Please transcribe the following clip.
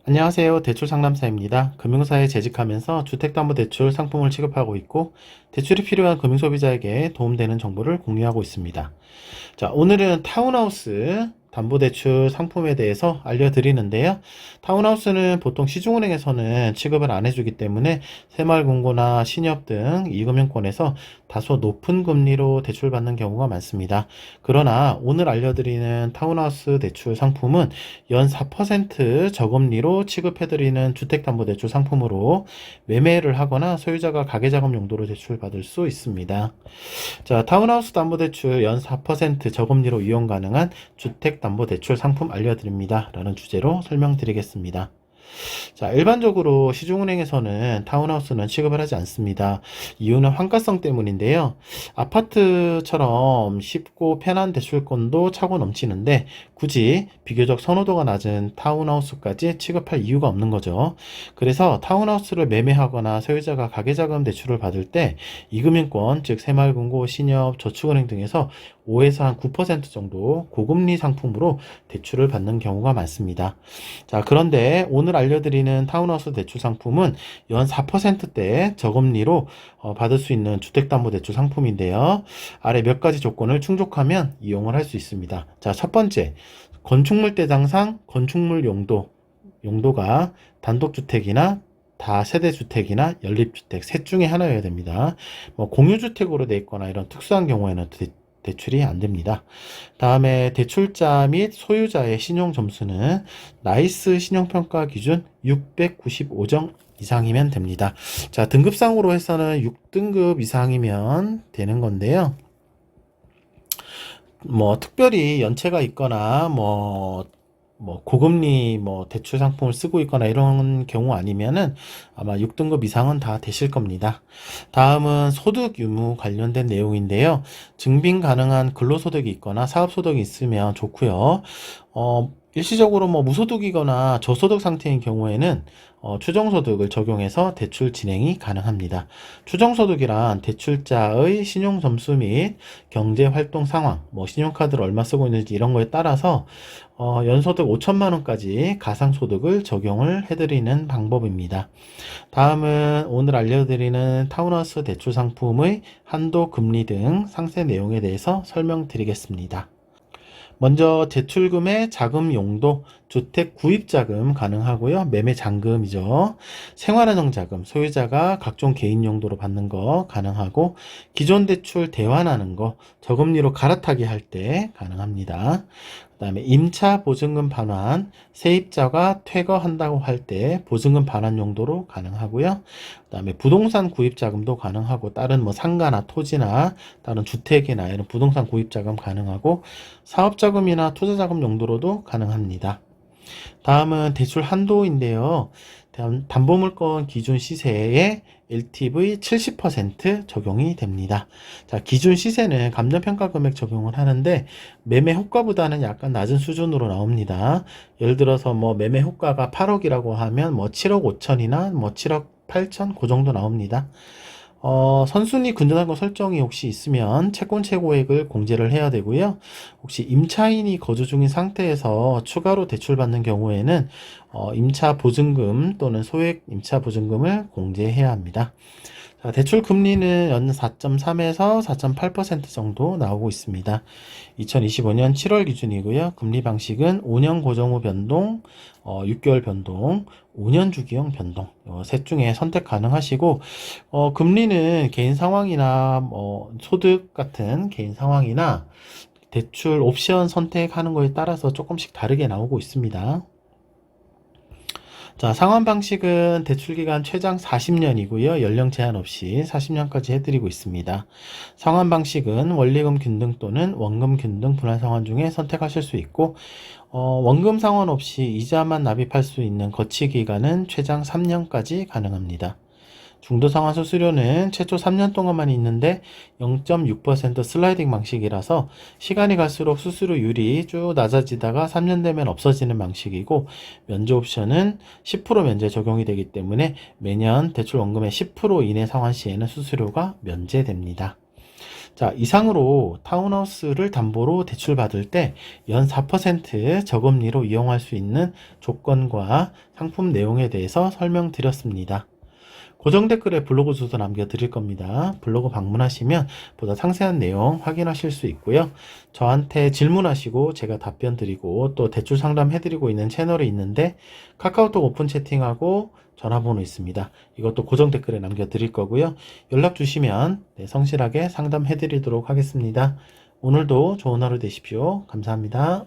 안녕하세요. 대출상담사입니다. 금융사에 재직하면서 주택담보대출 상품을 취급하고 있고 대출이 필요한 금융소비자에게 도움되는 정보를 공유하고 있습니다. 자, 오늘은 타운하우스 담보대출 상품에 대해서 알려드리는데요. 타운하우스는 보통 시중은행에서는 취급을 안 해주기 때문에 새마을금고나 신협 등 이금융권에서 다소 높은 금리로 대출받는 경우가 많습니다. 그러나 오늘 알려드리는 타운하우스 대출 상품은 연 4% 저금리로 취급해드리는 주택담보대출 상품으로 매매를 하거나 소유자가 가계자금 용도로 대출받을 수 있습니다. 자, 타운하우스 담보대출 연 4% 저금리로 이용 가능한 주택담보대출 상품 알려드립니다. 라는 주제로 설명드리겠습니다. 자, 일반적으로 시중은행에서는 타운하우스는 취급을 하지 않습니다. 이유는 환가성 때문인데요. 아파트처럼 쉽고 편한 대출권도 차고 넘치는데 굳이 비교적 선호도가 낮은 타운하우스까지 취급할 이유가 없는 거죠. 그래서 타운하우스를 매매하거나 소유자가 가계자금 대출을 받을 때 이금융권, 즉 새마을금고, 신협, 저축은행 등에서 5에서 한 9% 정도 고금리 상품으로 대출을 받는 경우가 많습니다. 자, 그런데 오늘 알려드리는 타운하우스 대출 상품은 연 4%대 저금리로 받을 수 있는 주택담보대출 상품인데요. 아래 몇 가지 조건을 충족하면 이용을 할 수 있습니다. 자, 첫 번째, 건축물 대상상 건축물 용도가 단독주택이나 다세대주택이나 연립주택 셋 중에 하나여야 됩니다. 공유주택으로 돼 있거나 이런 특수한 경우에는 대출이 안 됩니다. 다음에 대출자 및 소유자의 신용 점수는 나이스 신용평가 기준 695점 이상이면 됩니다. 자, 등급상으로 해서는 6등급 이상이면 되는 건데요. 특별히 연체가 있거나 고금리 대출 상품을 쓰고 있거나 이런 경우 아니면은 아마 6등급 이상은 다 되실 겁니다. 다음은 소득 유무 관련된 내용인데요. 증빙 가능한 근로소득이 있거나 사업소득이 있으면 좋고요. 일시적으로 무소득이거나 저소득 상태인 경우에는 추정소득을 적용해서 대출 진행이 가능합니다. 추정소득이란 대출자의 신용점수 및 경제활동 상황, 신용카드를 얼마 쓰고 있는지 이런 거에 따라서 연소득 5천만 원까지 가상소득을 적용을 해드리는 방법입니다. 다음은 오늘 알려드리는 타운하우스 대출 상품의 한도, 금리 등 상세 내용에 대해서 설명드리겠습니다. 먼저 대출금의 자금 용도, 주택 구입자금 가능하고요. 매매잔금이죠. 생활안정자금, 소유자가 각종 개인 용도로 받는 거 가능하고, 기존 대출 대환하는 거, 저금리로 갈아타기 할 때 가능합니다. 그 다음에 임차 보증금 반환, 세입자가 퇴거한다고 할 때 보증금 반환 용도로 가능하고요. 그 다음에 부동산 구입 자금도 가능하고, 다른 상가나 토지나 다른 주택이나 이런 부동산 구입 자금 가능하고, 사업 자금이나 투자 자금 용도로도 가능합니다. 다음은 대출 한도인데요. 담보물건 기준 시세의 LTV 70% 적용이 됩니다. 자, 기준 시세는 감정평가 금액 적용을 하는데 매매 호가보다는 약간 낮은 수준으로 나옵니다. 예를 들어서 매매 호가가 8억이라고 하면 7억 5천이나 7억 8천 그 정도 나옵니다. 선순위 근저당 거 설정이 혹시 있으면 채권 최고액을 공제를 해야 되고요. 혹시 임차인이 거주 중인 상태에서 추가로 대출받는 경우에는 임차 보증금 또는 소액 임차 보증금을 공제해야 합니다. 자, 대출 금리는 연 4.3에서 4.8% 정도 나오고 있습니다. 2025년 7월 기준이고요. 금리 방식은 5년 고정 후 변동, 6개월 변동, 5년 주기형 변동 셋 중에 선택 가능하시고 금리는 개인 상황이나 소득 같은 개인 상황이나 대출 옵션 선택하는 거에 따라서 조금씩 다르게 나오고 있습니다. 자, 상환 방식은 대출기간 최장 40년이고요. 연령 제한 없이 40년까지 해드리고 있습니다. 상환 방식은 원리금 균등 또는 원금 균등 분할 상환 중에 선택하실 수 있고 원금 상환 없이 이자만 납입할 수 있는 거치 기간은 최장 3년까지 가능합니다. 중도상환 수수료는 최초 3년 동안만 있는데 0.6% 슬라이딩 방식이라서 시간이 갈수록 수수료율이 쭉 낮아지다가 3년 되면 없어지는 방식이고 면제 옵션은 10% 면제 적용이 되기 때문에 매년 대출 원금의 10% 이내 상환 시에는 수수료가 면제됩니다. 자, 이상으로 타운하우스를 담보로 대출받을 때 연 4% 저금리로 이용할 수 있는 조건과 상품 내용에 대해서 설명드렸습니다. 고정 댓글에 블로그 주소 남겨드릴 겁니다. 블로그 방문하시면 보다 상세한 내용 확인하실 수 있고요. 저한테 질문하시고 제가 답변 드리고 또 대출 상담해드리고 있는 채널이 있는데 카카오톡 오픈 채팅하고 전화번호 있습니다. 이것도 고정 댓글에 남겨드릴 거고요. 연락 주시면 성실하게 상담해드리도록 하겠습니다. 오늘도 좋은 하루 되십시오. 감사합니다.